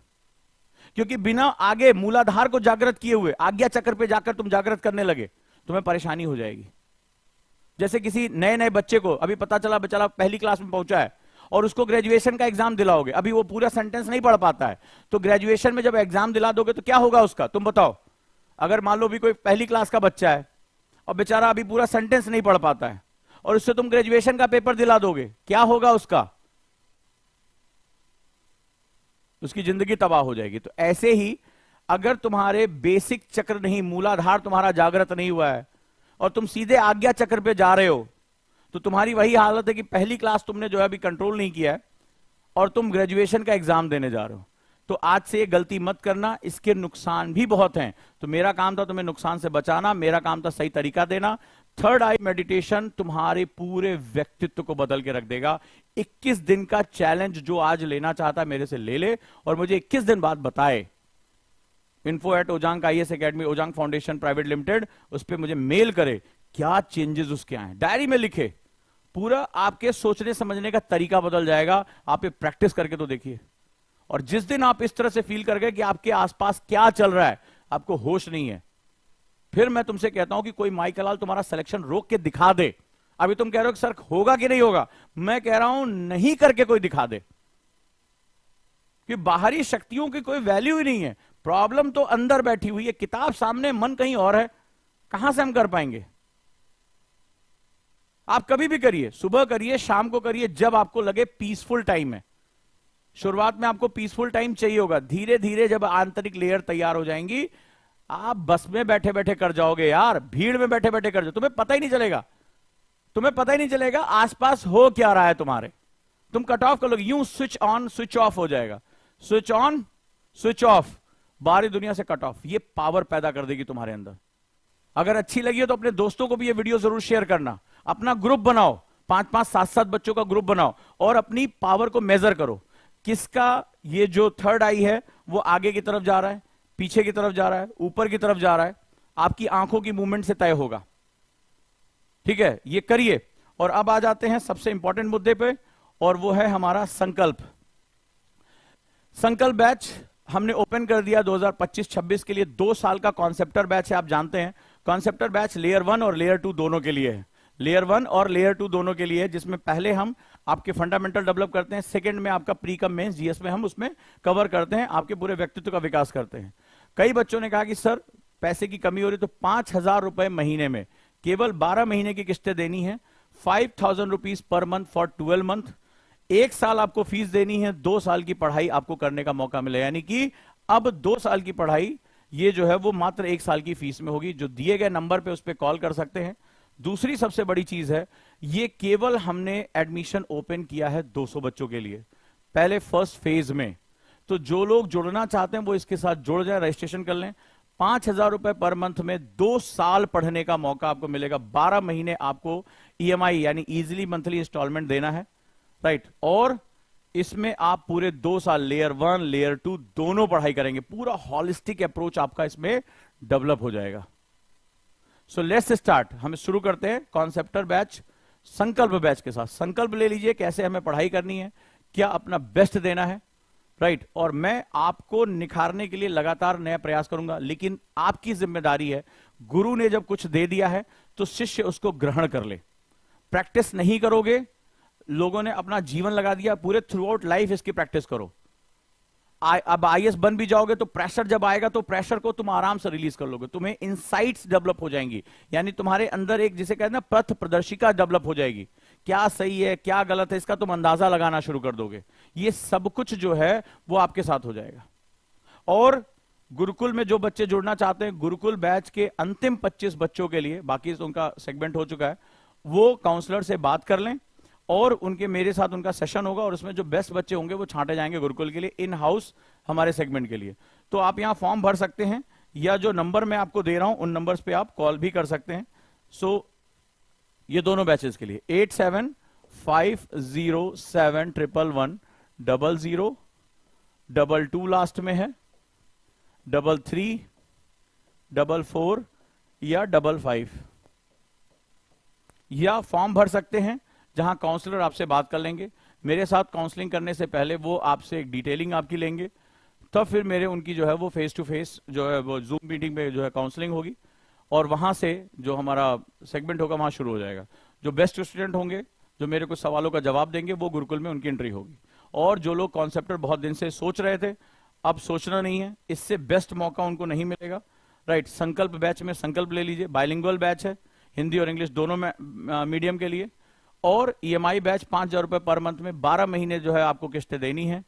S1: क्योंकि बिना आगे मूलाधार को जागृत किए हुए आज्ञा चक्र पे जाकर तुम जागृत करने लगे, तुम्हें परेशानी हो जाएगी। जैसे किसी नए नए बच्चे को अभी पता चला बेचारा पहली क्लास में पहुंचा है और उसको ग्रेजुएशन का एग्जाम दिलाओगे, अभी वो पूरा सेंटेंस नहीं पढ़ पाता है, तो ग्रेजुएशन में जब एग्जाम दिला दोगे तो क्या होगा उसका, तुम बताओ। अगर मान लो भी कोई पहली क्लास का बच्चा है और बेचारा अभी पूरा सेंटेंस नहीं पढ़ पाता है और उससे तुम ग्रेजुएशन का पेपर दिला दोगे, क्या होगा उसका? उसकी जिंदगी तबाह हो जाएगी। तो ऐसे ही अगर तुम्हारे बेसिक चक्र नहीं, मूलाधार तुम्हारा जागृत नहीं हुआ है और तुम सीधे आज्ञा चक्र पे जा रहे हो, तो तुम्हारी वही हालत है कि पहली क्लास तुमने जो है अभी कंट्रोल नहीं किया है और तुम ग्रेजुएशन का एग्जाम देने जा रहे हो। तो आज से ये गलती मत करना, इसके नुकसान भी बहुत हैं। तो मेरा काम था तुम्हें नुकसान से बचाना, मेरा काम था सही तरीका देना। थर्ड आई मेडिटेशन तुम्हारे पूरे व्यक्तित्व को बदल के रख देगा। 21 दिन का चैलेंज जो आज लेना चाहता है मेरे से ले ले और मुझे 21 दिन बाद बताए। info@ojang IAS Academy, Ojang foundation private limited, उस पर मुझे मेल करे क्या चेंजेस उसके आए, डायरी में लिखे। पूरा आपके सोचने समझने का तरीका बदल जाएगा। आप ये प्रैक्टिस करके तो देखिए, और जिस दिन आप इस तरह से फील कर गए कि आपके आसपास क्या चल रहा है, आपको होश नहीं है, फिर मैं तुमसे कहता हूं कि कोई माइकलाल तुम्हारा सिलेक्शन रोक के दिखा दे। अभी तुम कह रहे हो कि सर होगा कि नहीं होगा, मैं कह रहा हूं नहीं करके कोई दिखा दे, कि बाहरी शक्तियों की कोई वैल्यू ही नहीं है। प्रॉब्लम तो अंदर बैठी हुई है, किताब सामने, मन कहीं और है, कहां से हम कर पाएंगे? आप कभी भी करिए, सुबह करिए, शाम को करिए, जब आपको लगे पीसफुल टाइम है। शुरुआत में आपको पीसफुल टाइम चाहिए होगा, धीरे धीरे जब आंतरिक लेयर तैयार हो जाएंगी, आप बस में बैठे बैठे कर जाओगे यार, भीड़ में बैठे बैठे कर जाओ, तुम्हें पता ही नहीं चलेगा, तुम्हें पता ही नहीं चलेगा आसपास हो क्या रहा है तुम्हारे। तुम कट ऑफ कर लोगे, यूं स्विच ऑन स्विच ऑफ हो जाएगा। स्विच ऑन, स्विच ऑफ, बाहरी दुनिया से कट ऑफ। ये पावर पैदा कर देगी तुम्हारे अंदर। अगर अच्छी लगी हो तो अपने दोस्तों को भी ये वीडियो जरूर शेयर करना। अपना ग्रुप बनाओ, 5-5, 7-7 बच्चों का ग्रुप बनाओ और अपनी पावर को मेजर करो। किसका ये जो थर्ड आई है वो आगे की तरफ जा रहा है, पीछे की तरफ जा रहा है, ऊपर की तरफ जा रहा है, आपकी आंखों की मूवमेंट से तय होगा। ठीक है, ये करिए। और अब आ जाते हैं सबसे इंपॉर्टेंट मुद्दे पे, और वो है हमारा संकल्प। संकल्प बैच हमने ओपन कर दिया 2025-26 के लिए। 2 साल का कॉन्सेप्टर बैच है। आप जानते हैं कॉन्सेप्टर बैच लेयर 1 और लेयर 2 दोनों के लिए है। लेयर 1 और लेयर 2 दोनों के लिए है, जिसमें पहले हम आपके फंडामेंटल डेवलप करते हैं, सेकंड में आपका प्री कम मेंस जीएस में हम उसमें कवर करते हैं, आपके पूरे व्यक्तित्व का विकास करते हैं। कई बच्चों ने कहा कि सर पैसे की कमी हो रही, तो 5,000 रुपए महीने में केवल 12 महीने की किस्तें देनी है, 5,000 rupees per month for 12 month. 1 साल आपको फीस देनी है, 2 साल की पढ़ाई आपको करने का मौका मिले। यानी कि अब 2 साल की पढ़ाई ये जो है वो मात्र 1 साल की फीस में होगी। जो दिए गए नंबर पे उस पर कॉल कर सकते हैं। दूसरी सबसे बड़ी चीज है, ये केवल हमने एडमिशन ओपन किया है 200 बच्चों के लिए, पहले फर्स्ट फेज में। तो जो लोग जुड़ना चाहते हैं वो इसके साथ जुड़ जाए, रजिस्ट्रेशन कर लें। 5,000 रुपए पर मंथ में 2 साल पढ़ने का मौका आपको मिलेगा। 12 महीने आपको ईएमआई यानी इजीली मंथली इंस्टॉलमेंट देना है, राइट। और इसमें आप पूरे 2 साल लेयर 1 लेयर 2 दोनों पढ़ाई करेंगे। पूरा हॉलिस्टिक अप्रोच आपका इसमें डेवलप हो जाएगा। So let's start. हम शुरू करते हैं कॉन्सेप्टर बैच, संकल्प बैच के साथ। संकल्प ले लीजिए कैसे हमें पढ़ाई करनी है, क्या अपना बेस्ट देना है, राइट। और मैं आपको निखारने के लिए लगातार नया प्रयास करूंगा, लेकिन आपकी जिम्मेदारी है। गुरु ने जब कुछ दे दिया है तो शिष्य उसको ग्रहण कर ले। प्रैक्टिस नहीं करोगे, लोगों ने अपना जीवन लगा दिया, पूरे थ्रू आउट लाइफ इसकी प्रैक्टिस करो। अब आईएएस बन भी जाओगे तो प्रेशर जब आएगा तो प्रेशर को तुम आराम से रिलीज कर लोगे। तुम्हें इनसाइट्स डेवलप हो जाएंगी, यानी तुम्हारे अंदर एक जिसे कहते हैं ना पथ प्रदर्शिका डेवलप हो जाएगी। क्या सही है क्या गलत है इसका तुम अंदाजा लगाना शुरू कर दोगे। ये सब कुछ जो है वो आपके साथ हो जाएगा। और गुरुकुल में जो बच्चे जुड़ना चाहते हैं, गुरुकुल बैच के अंतिम 25 बच्चों के लिए, बाकी उनका सेगमेंट हो चुका है, वो काउंसलर से बात कर लें और उनके मेरे साथ उनका सेशन होगा और उसमें जो बेस्ट बच्चे होंगे वो छांटे जाएंगे गुरुकुल के लिए, इन हाउस हमारे सेगमेंट के लिए। तो आप यहां फॉर्म भर सकते हैं, या जो नंबर मैं आपको दे रहा हूं उन नंबर्स पे आप कॉल भी कर सकते हैं। सो ये दोनों बैचेस के लिए 8750711100, लास्ट में है, 3344 या 55, या फॉर्म भर सकते हैं जहां काउंसलर आपसे बात कर लेंगे। मेरे साथ काउंसलिंग करने से पहले वो आपसे एक डिटेलिंग आपकी लेंगे, तब फिर मेरे उनकी जो है वो फेस टू फेस जो है वो जूम मीटिंग में जो है काउंसलिंग होगी, और वहां से जो हमारा सेगमेंट होगा वहां शुरू हो जाएगा। जो बेस्ट स्टूडेंट होंगे, जो मेरे कुछ सवालों का जवाब देंगे, वो गुरुकुल में उनकी एंट्री होगी। और जो लोग कॉन्सेप्टर बहुत दिन से सोच रहे थे, अब सोचना नहीं है, इससे बेस्ट मौका उनको नहीं मिलेगा, राइट। संकल्प बैच में संकल्प ले लीजिए, बाइलिंगुअल बैच है, हिंदी और इंग्लिश दोनों में मीडियम के लिए। और ईएमआई बैच 5,000 रुपए पर मंथ में 12 महीने जो है आपको किस्तें देनी है,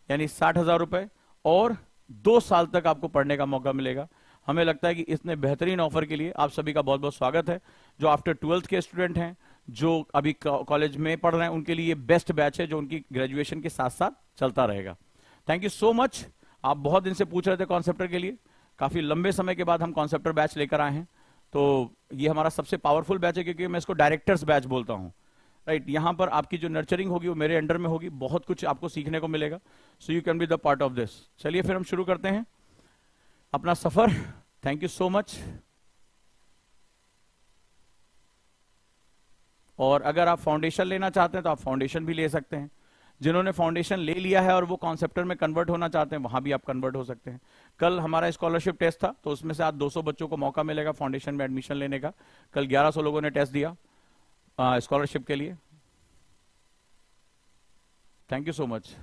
S1: यानी 60,000 रुपए, और 2 साल तक आपको पढ़ने का मौका मिलेगा। हमें लगता है कि इतने बेहतरीन ऑफर के लिए आप सभी का बहुत बहुत स्वागत है। जो आफ्टर 12th के स्टूडेंट हैं, जो अभी कॉलेज में पढ़ रहे हैं, उनके लिए बेस्ट बैच है जो उनकी ग्रेजुएशन के साथ साथ चलता रहेगा। Thank you so much. आप बहुत दिन से पूछ रहे थे कॉन्सेप्टर के लिए, काफी लंबे समय के बाद हम कॉन्सेप्टर बैच लेकर आए हैं। तो ये हमारा सबसे पावरफुल बैच है, क्योंकि मैं इसको डायरेक्टर्स बैच बोलता हूं, राइट। यहां पर आपकी जो नर्चरिंग होगी वो मेरे अंडर में होगी, बहुत कुछ आपको सीखने को मिलेगा। So you can be the part of this. चलिए फिर हम शुरू करते हैं अपना सफर। Thank you so much. और अगर आप फाउंडेशन लेना चाहते हैं तो आप फाउंडेशन भी ले सकते हैं। जिन्होंने फाउंडेशन ले लिया है और वो कॉन्सेप्टर में कन्वर्ट होना चाहते हैं, वहां भी आप कन्वर्ट हो सकते हैं। कल हमारा स्कॉलरशिप टेस्ट था, तो उसमें से आज 200 बच्चों को मौका मिलेगा फाउंडेशन में एडमिशन लेने का। कल 1100 लोगों ने टेस्ट दिया स्कॉलरशिप के लिए। Thank you so much.